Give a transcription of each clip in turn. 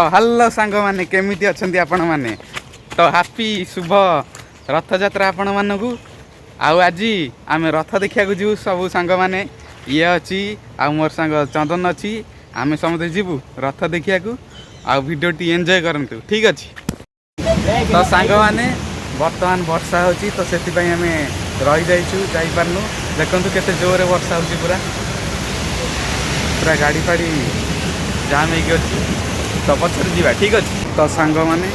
तो हेलो सांग मैंने केमिति अच्छंती आपण माने तो हैप्पी शुभ रथ यात्रा आपण मानकू आज आम रथ देखा जीवु सब सांग मैंने ये अच्छी आ मोर सांग चंदन अच्छी आम समझे जीवु रथ देखा आ वीडियो टी एंजॉय करंतु ठीक अच्छे। तो सांग मैंने बर्तमान वर्षा होची तो से आम रही जाइपारनु देखु केते जोरे वर्षा होची पूरा पूरा गाड़ी फाड़ी जाम हो तो पचर जा ठीक अच्छे। तो सांग मैंने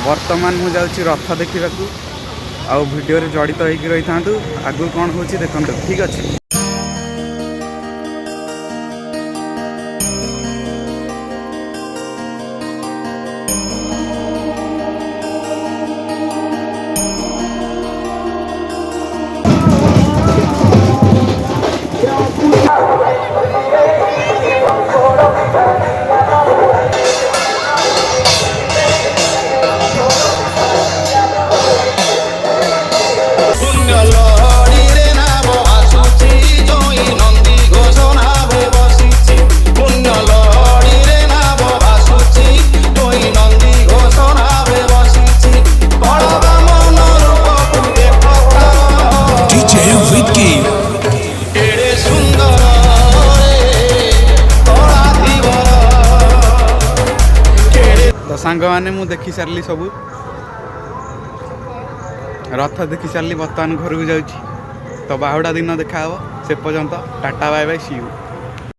बर्तमान मुझे जाऊँगी रथ देखा आउ वीडियो जड़ित होगी रही था आगु कौन हो देखो ठीक अच्छे। तो सांग मैंने मुझे देखी सारे सब रथ देखी सारी बर्तमान घर को जाऊँगी तो बाहुड़ा दिन देखा से पर्यंत tata bye bye see you.